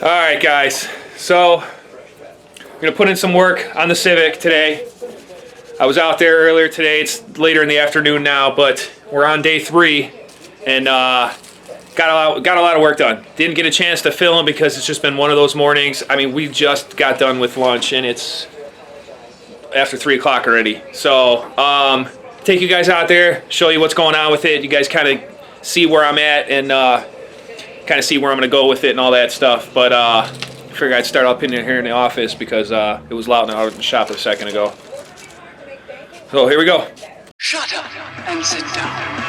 All right, guys. So I'm gonna put in some work on the Civic today. I was out there earlier today. It's later in the afternoon now, but we're on day 3, and got a lot of work done. Didn't get a chance to film because it's just been one of those mornings. I mean, we just got done with lunch, and it's after 3 o'clock already. So take you guys out there, show you what's going on with it. You guys kind of see where I'm at and kind of see where I'm going to go with it and all that stuff. But I figured I'd start up in here in the office because it was loud out in the shop a second ago. So here we go. Shut up and sit down.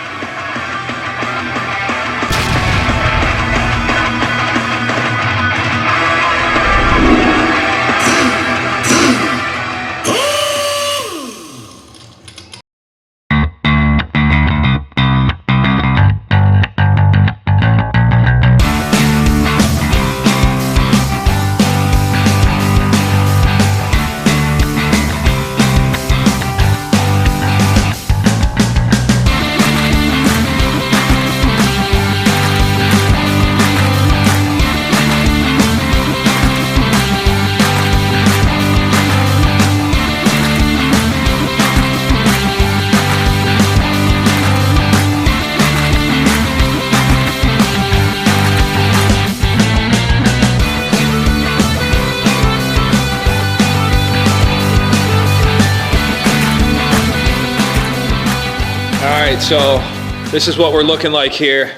Alright, so this is what we're looking like here.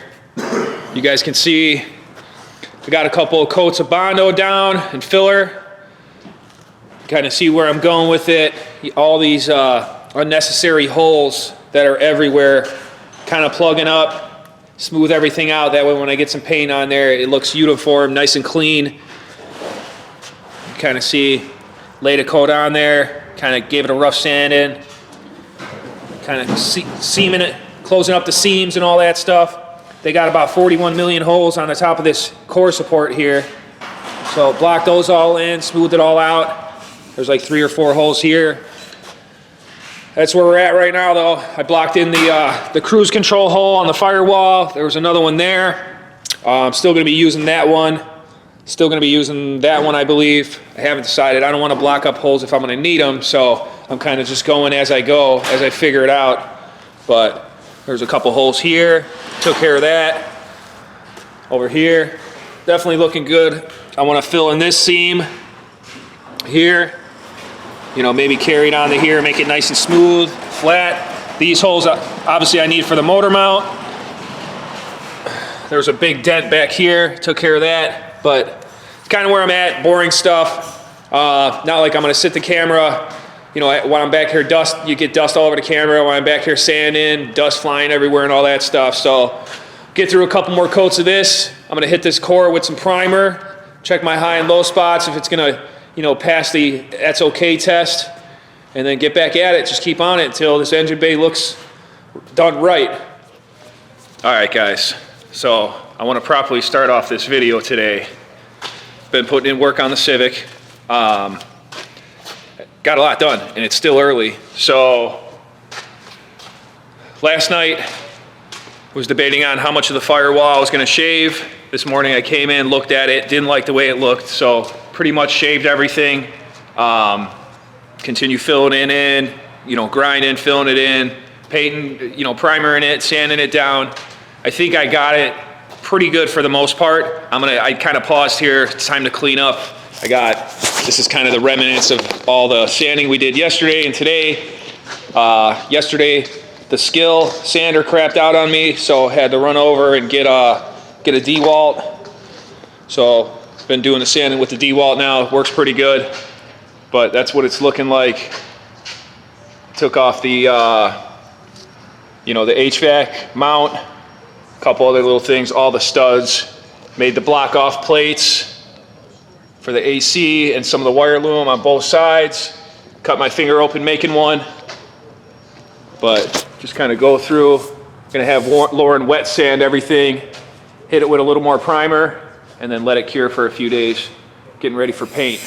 You guys can see I got a couple of coats of Bondo down and filler. Kind of see where I'm going with it. All these unnecessary holes that are everywhere, kind of plugging up, smooth everything out. That way when I get some paint on there, it looks uniform, nice and clean. Kind of see, laid a coat on there, kind of gave it a rough sand in. Kind of seaming it, closing up the seams and all that stuff. They got about 41 million holes on the top of this core support here. So blocked those all in, smoothed it all out. There's like 3 or 4 holes here. That's where we're at right now though. I blocked in the cruise control hole on the firewall. There was another one there. I'm still gonna be using that one. Still gonna be using that one, I believe. I haven't decided. I don't wanna block up holes if I'm gonna need them, so I'm kind of just going as I go, as I figure it out. But there's a couple holes here. Took care of that. Over here, definitely looking good. I want to fill in this seam here. You know, maybe carry it onto here, make it nice and smooth, flat. These holes, obviously I need for the motor mount. There's a big dent back here. Took care of that. But it's kind of where I'm at, boring stuff. Not like I'm going to sit the camera. You know, when I'm back here, you get dust all over the camera. When I'm back here sanding, dust flying everywhere and all that stuff. So get through a couple more coats of this. I'm gonna hit this core with some primer, check my high and low spots. If it's gonna, you know, pass the that's okay test, and then get back at it. Just keep on it until this engine bay looks done right. All right, guys. So I wanna properly start off this video today. Been putting in work on the Civic. Got a lot done, and it's still early. So last night was debating on how much of the firewall I was gonna shave. This morning I came in, looked at it, didn't like the way it looked, so pretty much shaved everything. Continue filling it in, you know, grinding, filling it in, painting, you know, primering it, sanding it down. I think I got it pretty good for the most part. I kind of paused here, it's time to clean up. This is kind of the remnants of all the sanding we did yesterday and today. Yesterday, the Skill sander crapped out on me, so I had to run over and get a DeWalt. So, been doing the sanding with the DeWalt now. It works pretty good, but that's what it's looking like. Took off the, you know, the HVAC mount, a couple other little things, all the studs. Made the block off plates for the AC and some of the wire loom on both sides. Cut my finger open making one. But just kind of go through. Gonna have Lauren wet sand everything, hit it with a little more primer, and then let it cure for a few days. Getting ready for paint.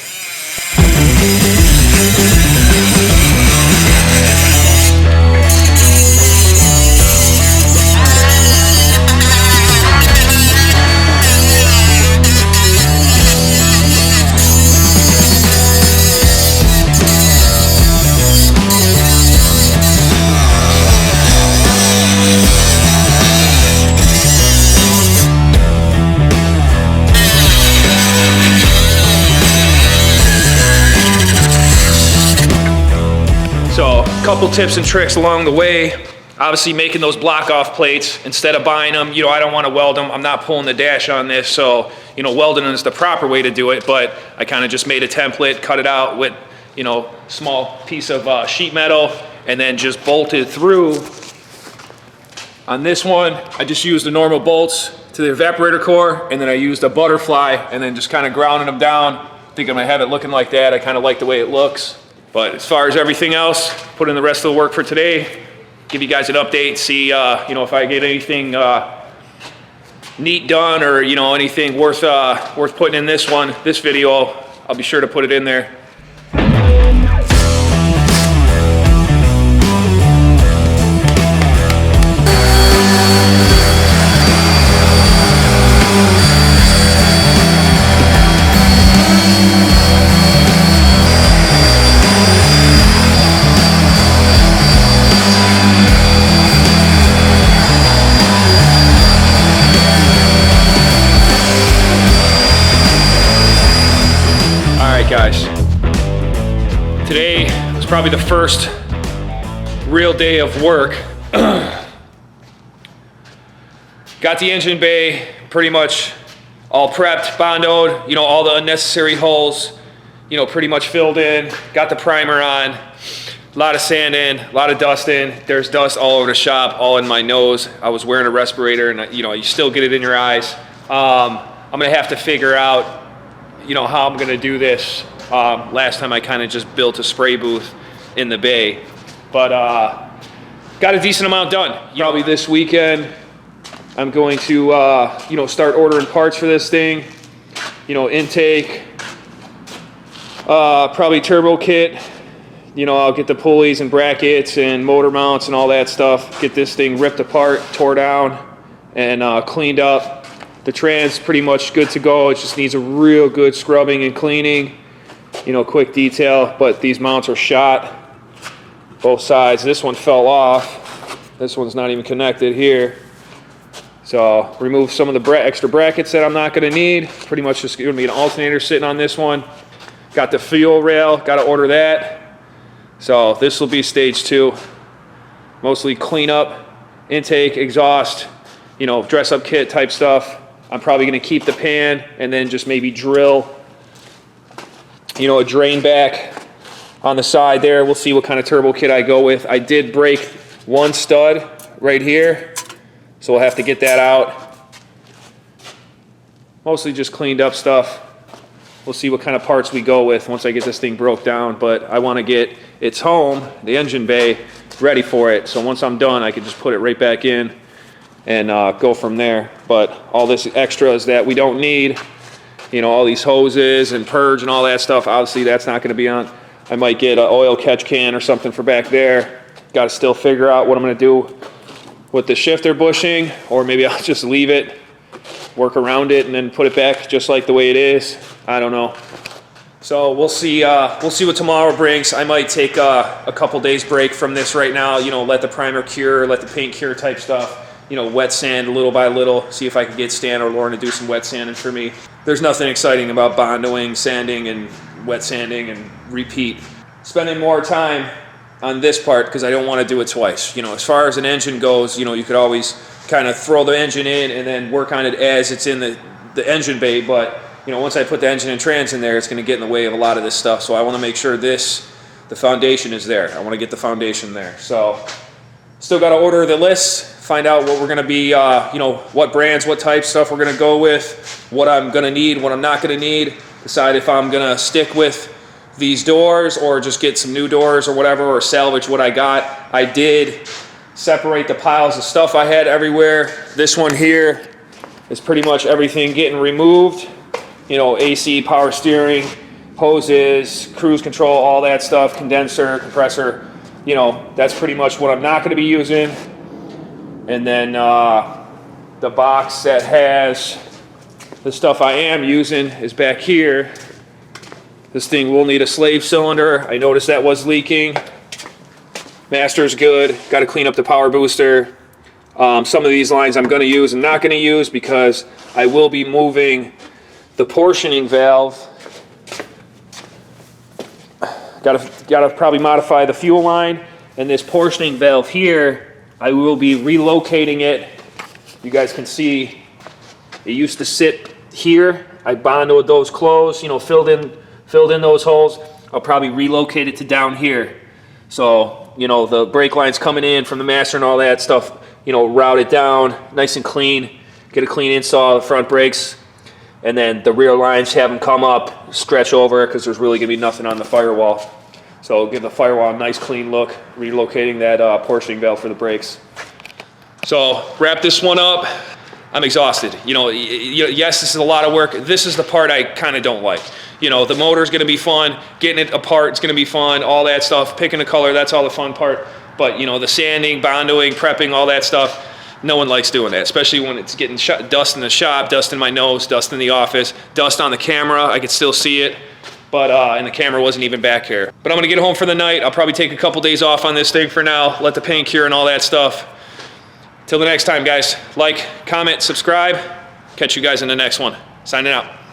couple tips and tricks along the way. Obviously making those block off plates instead of buying them, I don't want to weld them. I'm not pulling the dash on this, so welding is the proper way to do it, but I kind of just made a template, cut it out with small piece of sheet metal, and then just bolted through. On this one, I just used the normal bolts to the evaporator core, and then I used a butterfly, and then just kind of grounding them down. I think I'm gonna have it looking like that. I kind of like the way it looks. But as far as everything else, put in the rest of the work for today, give you guys an update, see if I get anything neat done, or anything worth putting in this video. I'll be sure to put it in there. Guys, today was probably the first real day of work. Got the engine bay pretty much all prepped, bondoed, all the unnecessary holes, pretty much filled in. Got the primer on, a lot of sand in, a lot of dust in. There's dust all over the shop, all in my nose. I was wearing a respirator, and you still get it in your eyes. I'm gonna have to figure out how I'm gonna do this. Last time I kind of just built a spray booth in the bay, but got a decent amount done. Probably this weekend I'm going to start ordering parts for this thing. Intake, probably turbo kit. I'll get the pulleys and brackets and motor mounts and all that stuff. Get this thing ripped apart, tore down, and cleaned up. The tran's pretty much good to go. It just needs a real good scrubbing and cleaning. Quick detail, but these mounts are shot, both sides. This one fell off. This one's not even connected here. So remove some of the extra brackets that I'm not gonna need. Pretty much just gonna be an alternator sitting on this one. Got the fuel rail, gotta order that. So this will be stage 2. Mostly clean up, intake, exhaust, dress up kit type stuff. I'm probably gonna keep the pan and then just maybe drill a drain back on the side there. We'll see what kind of turbo kit I go with. I did break one stud right here, so we'll have to get that out. Mostly just cleaned up stuff. We'll see what kind of parts we go with once I get this thing broke down, but I want to get its home, the engine bay, ready for it. So once I'm done, I can just put it right back in and go from there. But all this extras that we don't need, all these hoses and purge and all that stuff, obviously that's not going to be on. I might get an oil catch can or something for back there. Got to still figure out what I'm going to do with the shifter bushing, or maybe I'll just leave it, work around it, and then put it back just like the way it is. I don't know. So we'll see what tomorrow brings. I might take a couple days break from this right now, let the primer cure, let the paint cure type stuff. Wet sand little by little, see if I can get Stan or Lauren to do some wet sanding for me. There's nothing exciting about bondoing, sanding, and wet sanding and repeat. Spending more time on this part because I don't want to do it twice. As far as an engine goes, you could always kind of throw the engine in and then work on it as it's in the engine bay, but once I put the engine and trans in there, it's going to get in the way of a lot of this stuff. So I want to make sure the foundation is there. I want to get the foundation there. So still got to order the list, find out what we're going to be, what brands, what type stuff we're going to go with, what I'm going to need, what I'm not going to need, decide if I'm going to stick with these doors or just get some new doors or whatever, or salvage what I got. I did separate the piles of stuff I had everywhere. This one here is pretty much everything getting removed. AC, power steering, hoses, cruise control, all that stuff, condenser, compressor. That's pretty much what I'm not going to be using. And then the box that has the stuff I am using is back here. This thing will need a slave cylinder. I noticed that was leaking. Master's good. Got to clean up the power booster. Some of these lines I'm going to use and not going to use because I will be moving the portioning valve. Got to probably modify the fuel line And this portioning valve here, I will be relocating it. You guys can see it used to sit here. I bondoed those closed, you know, filled in those holes. I'll probably relocate it to down here. So, you know, the brake line's coming in from the master and all that stuff, you know, route it down nice and clean, get a clean install of the front brakes, and then the rear lines, have them come up, stretch over, because there's really gonna be nothing on the firewall. So give the firewall a nice clean look, relocating that portioning valve for the brakes. So wrap this one up. I'm exhausted. You know, yes, this is a lot of work. This is the part I kind of don't like. You know, the motor's gonna be fun, getting it apart, it's gonna be fun, all that stuff, picking a color, that's all the fun part. But you know, the sanding, bondoing, prepping, all that stuff, no one likes doing that, especially when it's getting dust in the shop, dust in my nose, dust in the office, dust on the camera. I could still see it, but and the camera wasn't even back here. But I'm gonna get home for the night. I'll probably take a couple days off on this thing for now, let the paint cure and all that stuff. Till the next time, guys, like, comment, subscribe. Catch you guys in the next one. Signing out.